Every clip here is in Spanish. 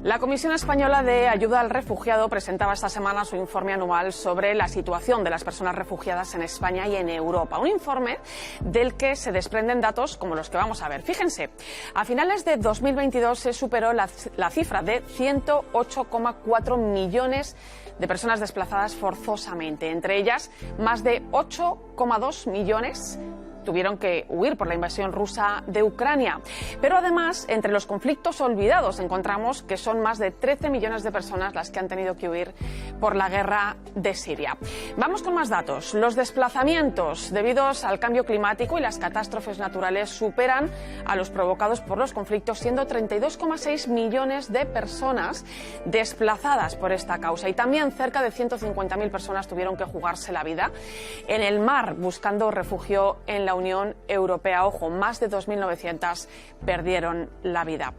La Comisión Española de Ayuda al Refugiado presentaba esta semana su informe anual sobre la situación de las personas refugiadas en España y en Europa. Un informe del que se desprenden datos como los que vamos a ver. Fíjense, a finales de 2022 se superó la cifra de 108,4 millones de personas desplazadas forzosamente. Entre ellas, más de 8,2 millones tuvieron que huir por la invasión rusa de Ucrania. Pero además, entre los conflictos olvidados encontramos que son más de 13 millones de personas las que han tenido que huir por la guerra de Siria. Vamos con más datos. Los desplazamientos debidos al cambio climático y las catástrofes naturales superan a los provocados por los conflictos, siendo 32,6 millones de personas desplazadas por esta causa. Y también cerca de 150.000 personas tuvieron que jugarse la vida en el mar buscando refugio en la Unión Europea. Ojo, más de 2.900 perdieron la vida.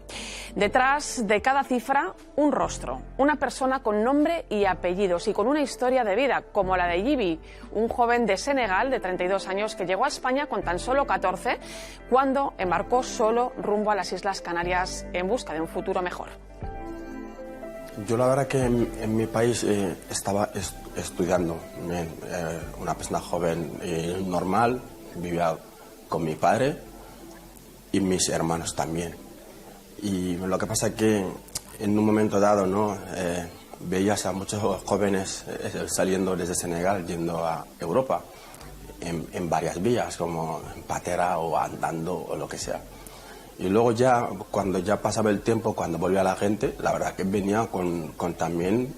Detrás de cada cifra, un rostro, una persona con nombre y apellidos y con una historia de vida, como la de Yibi, un joven de Senegal de 32 años que llegó a España con tan solo 14 cuando embarcó solo rumbo a las Islas Canarias en busca de un futuro mejor. Yo la verdad que en mi país estaba estudiando, una persona joven normal, vivía con mi padre y mis hermanos también. Y lo que pasa es que en un momento dado, ¿no? Veías a muchos jóvenes saliendo desde Senegal, yendo a Europa, en varias vías, como en patera o andando o lo que sea. Y luego ya, cuando ya pasaba el tiempo, cuando volvía la gente, la verdad que venía con también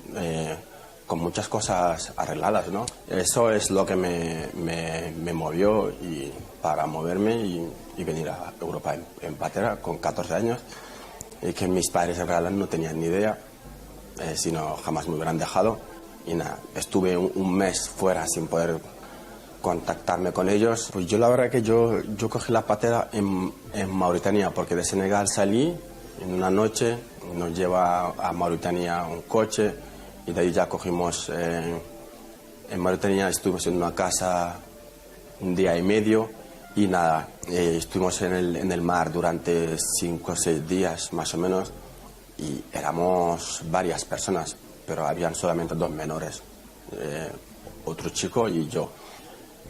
con muchas cosas arregladas, ¿no? Eso es lo que me movió para moverme y venir a Europa en patera con 14 años, y que mis padres en realidad no tenían ni idea, sino jamás me hubieran dejado. Y nada, estuve un mes fuera sin poder contactarme con ellos. Pues yo la verdad que yo cogí la patera en Mauritania, porque de Senegal salí en una noche, nos lleva a Mauritania un coche y de ahí ya cogimos, en Mauritania estuvimos en una casa un día y medio y nada, estuvimos en el mar durante 5 o 6 días más o menos y éramos varias personas, pero habían solamente 2 menores, otro chico y yo.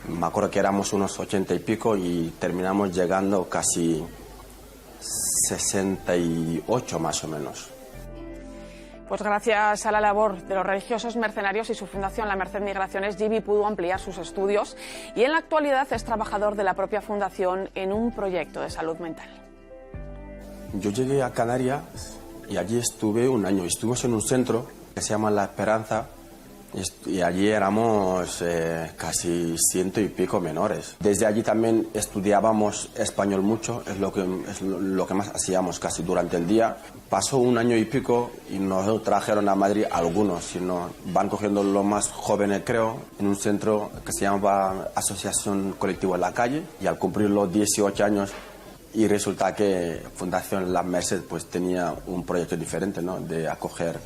Me acuerdo que éramos unos 80 y pico y terminamos llegando casi 68 más o menos. Pues gracias a la labor de los religiosos mercenarios y su fundación La Merced Migraciones, Yibi pudo ampliar sus estudios y en la actualidad es trabajador de la propia fundación en un proyecto de salud mental. Yo llegué a Canarias y allí estuve un año. Estuvimos en un centro que se llama La Esperanza y allí éramos casi 100 y pico menores. Desde allí también estudiábamos español mucho, es lo que más hacíamos casi durante el día. Pasó un año y pico y nos trajeron a Madrid algunos, sino van cogiendo los más jóvenes, creo, en un centro que se llama Asociación Colectivo en la Calle, y al cumplir los 18 años y resulta que Fundación La Merced pues tenía un proyecto diferente, ¿no? De acoger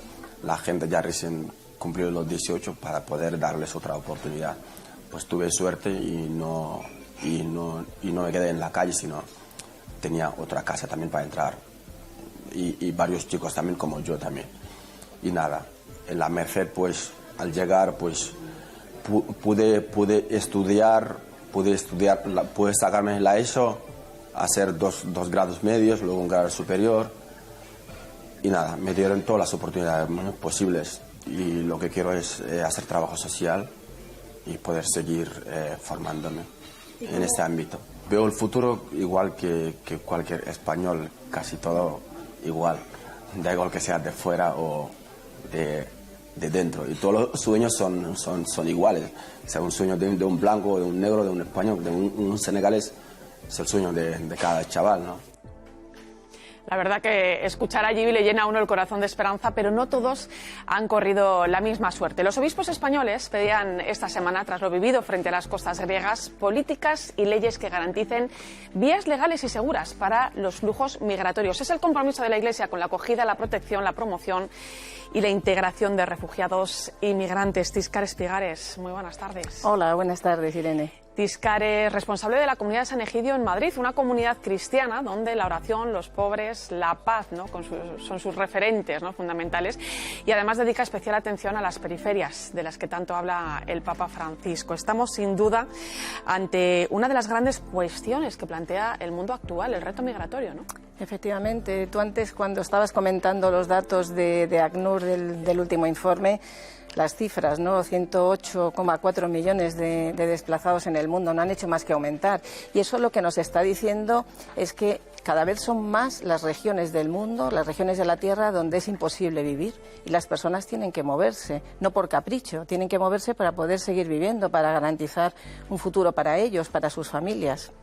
la gente ya recién cumplido los 18 para poder darles otra oportunidad. Pues tuve suerte y no me quedé en la calle, sino tenía otra casa también para entrar y varios chicos también como yo también. Y nada, en La Merced pues al llegar pues pude estudiar, pude sacarme la ESO, hacer dos grados medios, luego un grado superior y nada, me dieron todas las oportunidades posibles. Y lo que quiero es hacer trabajo social y poder seguir formándome en este ámbito. Veo el futuro igual que cualquier español, casi todo igual. Da igual que sea de fuera o de dentro. Y todos los sueños son iguales. O sea, un sueño de un blanco, de un negro, de un español, de un senegalés, es el sueño de cada chaval, ¿no? La verdad que escuchar a Yibi le llena a uno el corazón de esperanza, pero no todos han corrido la misma suerte. Los obispos españoles pedían esta semana, tras lo vivido frente a las costas griegas, políticas y leyes que garanticen vías legales y seguras para los flujos migratorios. Es el compromiso de la Iglesia con la acogida, la protección, la promoción y la integración de refugiados y migrantes. Tiscar Espigares, muy buenas tardes. Hola, buenas tardes, Irene. Tiscar es responsable de la comunidad de San Egidio en Madrid, una comunidad cristiana donde la oración, los pobres, la paz, ¿no?, son sus referentes, ¿no?, fundamentales, y además dedica especial atención a las periferias de las que tanto habla el Papa Francisco. Estamos sin duda ante una de las grandes cuestiones que plantea el mundo actual, el reto migratorio, ¿no? Efectivamente, tú antes, cuando estabas comentando los datos de ACNUR del último informe, las cifras, ¿no? 108,4 millones de desplazados en el mundo, no han hecho más que aumentar. Y eso lo que nos está diciendo es que cada vez son más las regiones del mundo, las regiones de la Tierra donde es imposible vivir, y las personas tienen que moverse, no por capricho, tienen que moverse para poder seguir viviendo, para garantizar un futuro para ellos, para sus familias.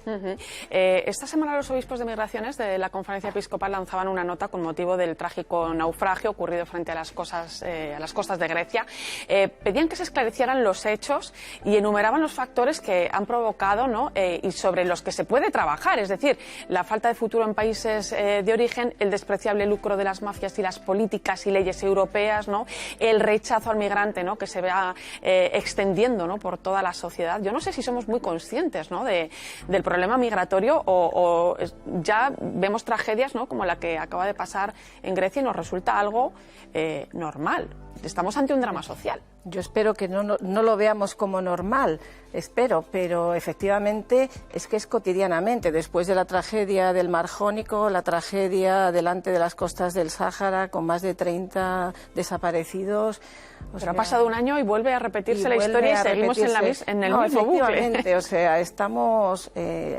Esta semana los obispos de migraciones de la Conferencia Episcopal lanzaban una nota con motivo del trágico naufragio ocurrido frente a las costas de Grecia. Pedían que se esclarecieran los hechos y enumeraban los factores que han provocado, ¿no?, y sobre los que se puede trabajar, es decir, la falta de futuro en países de origen, el despreciable lucro de las mafias y las políticas y leyes europeas, ¿no?, el rechazo al migrante, ¿no?, que se vea extendiendo, ¿no?, por toda la sociedad. Yo no sé si somos muy conscientes, ¿no?, del problema migratorio o ya vemos tragedias, ¿no?, como la que acaba de pasar en Grecia y nos resulta algo normal. Estamos ante un drama social. Yo espero que no lo veamos como normal, pero efectivamente es que es cotidianamente. Después de la tragedia del Mar Jónico, la tragedia delante de las costas del Sáhara, con más de 30 desaparecidos. Pero ha pasado un año y vuelve a repetirse la historia y seguimos en el mismo bucle. Efectivamente, o sea, estamos,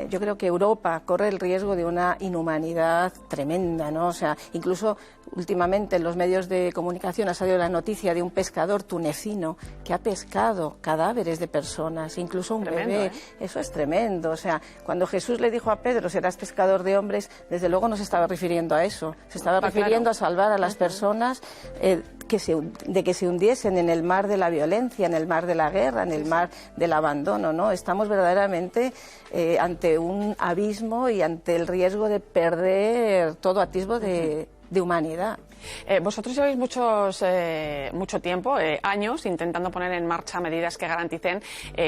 yo creo que Europa corre el riesgo de una inhumanidad tremenda, ¿no? O sea, incluso últimamente en los medios de comunicación ha salido la noticia de un pescador tunecino que ha pescado cadáveres de personas, incluso un bebé. Eso es tremendo. O sea, cuando Jesús le dijo a Pedro, serás pescador de hombres, desde luego no se estaba refiriendo a eso. Se estaba refiriendo a salvar a las personas de que se hundiesen en el mar de la violencia, en el mar de la guerra, en el mar del abandono, ¿no? Estamos verdaderamente ante un abismo y ante el riesgo de perder todo atisbo de humanidad. Vosotros lleváis mucho tiempo, años, intentando poner en marcha medidas que garanticen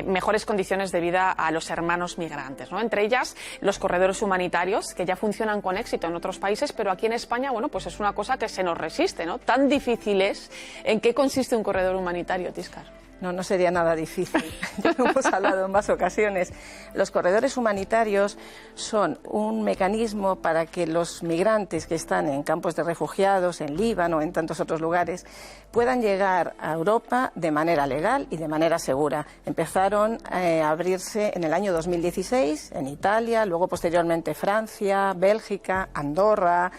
mejores condiciones de vida a los hermanos migrantes, ¿no? Entre ellas, los corredores humanitarios, que ya funcionan con éxito en otros países, pero aquí en España, bueno, pues es una cosa que se nos resiste, ¿no? Tan difícil es. ¿En qué consiste un corredor humanitario, Tiscar? No sería nada difícil. Ya lo hemos hablado en más ocasiones. Los corredores humanitarios son un mecanismo para que los migrantes que están en campos de refugiados, en Líbano, en tantos otros lugares, puedan llegar a Europa de manera legal y de manera segura. Empezaron a abrirse en el año 2016 en Italia, luego posteriormente Francia, Bélgica, Andorra,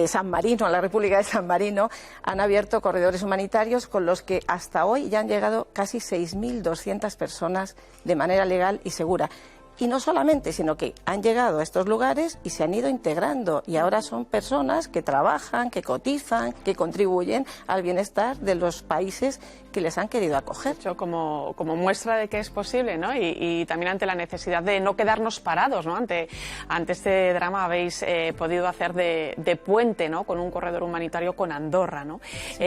San Marino, la República de San Marino, han abierto corredores humanitarios con los que hasta hoy ya han llegado casi 6.200 personas de manera legal y segura. Y no solamente, sino que han llegado a estos lugares y se han ido integrando. Y ahora son personas que trabajan, que cotizan, que contribuyen al bienestar de los países que les han querido acoger. Como muestra de que es posible, ¿no? Y también ante la necesidad de no quedarnos parados, ¿no? Ante este drama habéis podido hacer de puente, ¿no?, con un corredor humanitario con Andorra, ¿no? Sí.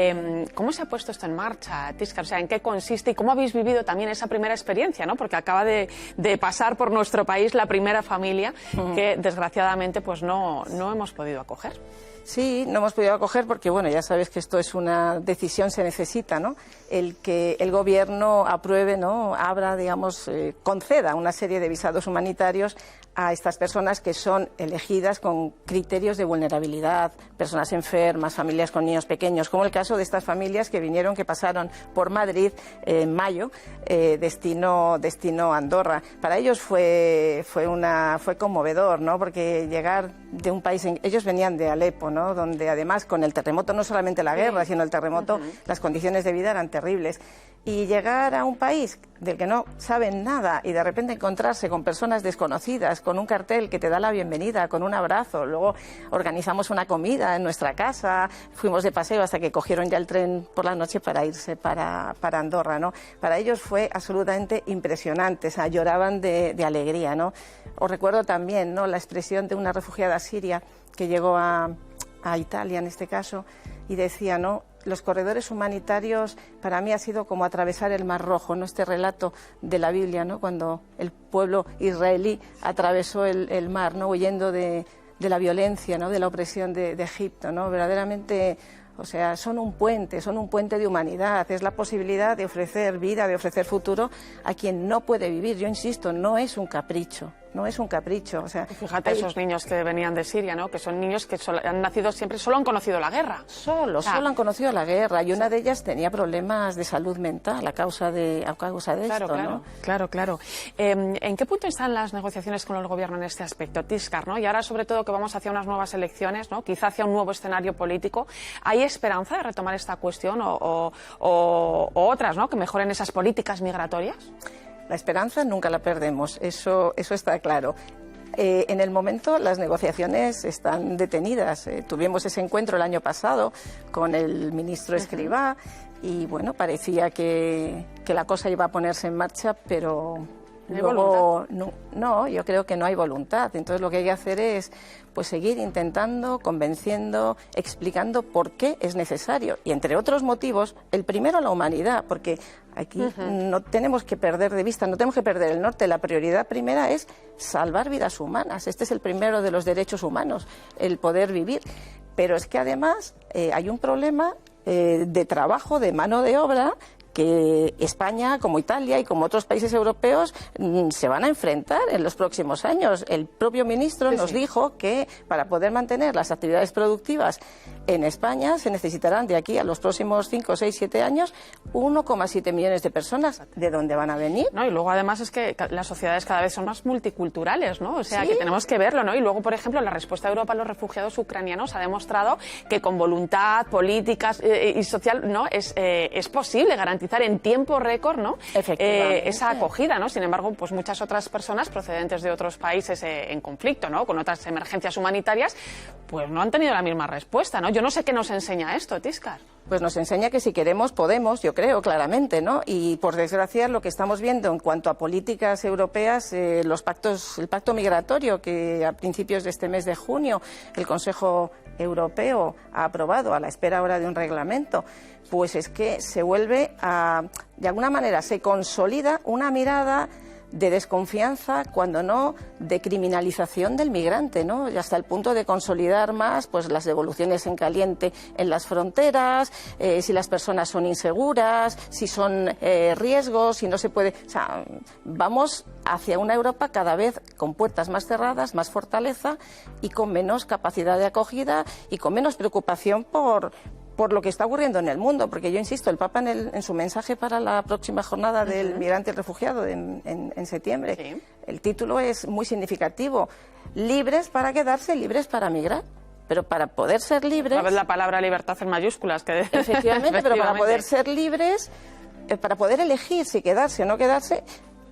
¿Cómo se ha puesto esto en marcha, Tiscar? O sea, ¿en qué consiste y cómo habéis vivido también esa primera experiencia, ¿no? Porque acaba de pasar por nuestro país la primera familia que desgraciadamente pues no hemos podido acoger. Sí, no hemos podido acoger porque, bueno, ya sabes que esto es una decisión, se necesita, ¿no? El que el gobierno apruebe, ¿no?, abra, digamos, conceda una serie de visados humanitarios a estas personas que son elegidas con criterios de vulnerabilidad, personas enfermas, familias con niños pequeños, como el caso de estas familias que pasaron por Madrid en mayo, destino Andorra. Para ellos fue conmovedor, ¿no?, porque llegar de un país, ellos venían de Alepo, ¿no?, donde además con el terremoto, no solamente la guerra, sino el terremoto, las condiciones de vida eran terribles. Y llegar a un país del que no saben nada y de repente encontrarse con personas desconocidas, con un cartel que te da la bienvenida, con un abrazo. Luego organizamos una comida en nuestra casa, fuimos de paseo hasta que cogieron ya el tren por la noche para irse para Andorra, ¿no? Para ellos fue absolutamente impresionante, o sea, lloraban de alegría, ¿no? Os recuerdo también, ¿no?, la expresión de una refugiada siria que llegó a Italia en este caso y decía, ¿no?, los corredores humanitarios para mí ha sido como atravesar el Mar Rojo, ¿no? Este relato de la Biblia, ¿no? Cuando el pueblo israelí atravesó el mar, ¿no? Huyendo de la violencia, ¿no? De la opresión de Egipto, ¿no? Verdaderamente, o sea, son un puente de humanidad, es la posibilidad de ofrecer vida, de ofrecer futuro a quien no puede vivir. Yo insisto, no es un capricho. No es un capricho, o sea... Fíjate esos niños que venían de Siria, ¿no? Que son niños que han nacido siempre, solo han conocido la guerra. Solo han conocido la guerra, y una de ellas tenía problemas de salud mental a causa de esto, ¿no? Claro. ¿En qué punto están las negociaciones con el Gobierno en este aspecto, Tiscar, ¿no? Y ahora, sobre todo, que vamos hacia unas nuevas elecciones, ¿no? Quizá hacia un nuevo escenario político. ¿Hay esperanza de retomar esta cuestión o otras, ¿no? Que mejoren esas políticas migratorias? La esperanza nunca la perdemos, eso está claro. En el momento las negociaciones están detenidas. Tuvimos ese encuentro el año pasado con el ministro Escrivá y bueno, parecía que la cosa iba a ponerse en marcha, pero luego no, yo creo que no hay voluntad. Entonces lo que hay que hacer es pues seguir intentando, convenciendo, explicando por qué es necesario. Y entre otros motivos, el primero la humanidad, porque aquí no tenemos que perder de vista, no tenemos que perder el norte. La prioridad primera es salvar vidas humanas. Este es el primero de los derechos humanos, el poder vivir. Pero es que además hay un problema de trabajo, de mano de obra, que España, como Italia y como otros países europeos, se van a enfrentar en los próximos años. El propio ministro nos dijo que para poder mantener las actividades productivas en España se necesitarán de aquí a los próximos 5, 6, 7 años 1,7 millones de personas. ¿De dónde van a venir? No, y luego además es que las sociedades cada vez son más multiculturales, ¿no? O sea, que tenemos que verlo, ¿no? Y luego, por ejemplo, la respuesta de Europa a los refugiados ucranianos ha demostrado que con voluntad, políticas y social, ¿no? Es posible garantizar en tiempo récord, ¿no? Esa acogida, ¿no? Sin embargo, pues muchas otras personas procedentes de otros países en conflicto, ¿no? Con otras emergencias humanitarias, pues no han tenido la misma respuesta, ¿no? Yo no sé qué nos enseña esto, Tiscar. Pues nos enseña que si queremos, podemos, yo creo, claramente, ¿no? Y por desgracia lo que estamos viendo en cuanto a políticas europeas, el pacto migratorio que a principios de este mes de junio el Consejo Europeo ha aprobado a la espera ahora de un reglamento, pues es que se vuelve de alguna manera, se consolida una mirada de desconfianza, cuando no de criminalización del migrante, ¿no? Y hasta el punto de consolidar más pues las devoluciones en caliente en las fronteras, si las personas son inseguras, si son riesgos, si no se puede... O sea, vamos hacia una Europa cada vez con puertas más cerradas, más fortaleza y con menos capacidad de acogida y con menos preocupación por lo que está ocurriendo en el mundo, porque yo insisto, el Papa en su mensaje para la próxima jornada del migrante y refugiado en septiembre, el título es muy significativo: libres para quedarse, libres para migrar. Pero para poder ser libres... A ver la palabra libertad en mayúsculas. Efectivamente, pero para poder ser libres, para poder elegir si quedarse o no quedarse,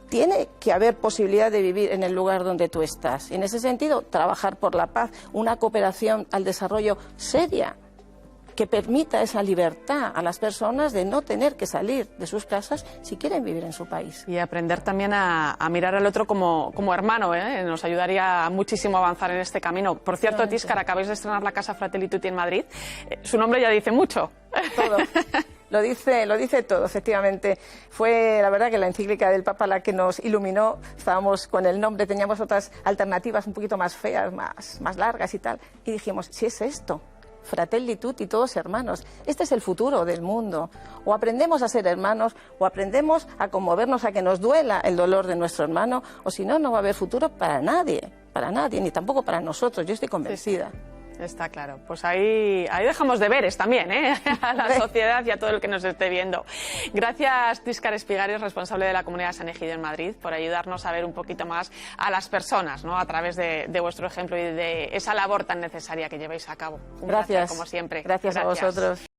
tiene que haber posibilidad de vivir en el lugar donde tú estás. Y en ese sentido, trabajar por la paz, una cooperación al desarrollo seria, que permita esa libertad a las personas de no tener que salir de sus casas si quieren vivir en su país. Y aprender también a mirar al otro como hermano, ¿eh? Nos ayudaría muchísimo a avanzar en este camino. Por cierto, Tiscar, acabáis de estrenar la Casa Fratelli Tutti en Madrid. Su nombre ya dice mucho. Todo. Lo dice todo, efectivamente. Fue, la verdad, que la encíclica del Papa la que nos iluminó. Estábamos con el nombre, teníamos otras alternativas un poquito más feas, más largas y tal. Y dijimos, si es esto, Fratelli Tutti, todos hermanos. Este es el futuro del mundo. O aprendemos a ser hermanos, o aprendemos a conmovernos, a que nos duela el dolor de nuestro hermano, o si no, no va a haber futuro para nadie, ni tampoco para nosotros. Yo estoy convencida. Sí. Está claro. Pues ahí dejamos deberes también, a la sociedad y a todo el que nos esté viendo. Gracias, Tiscar Espigares, responsable de la Comunidad San Egidio en Madrid, por ayudarnos a ver un poquito más a las personas, ¿no? A través de vuestro ejemplo y de esa labor tan necesaria que lleváis a cabo. Un placer, como siempre. Gracias a vosotros.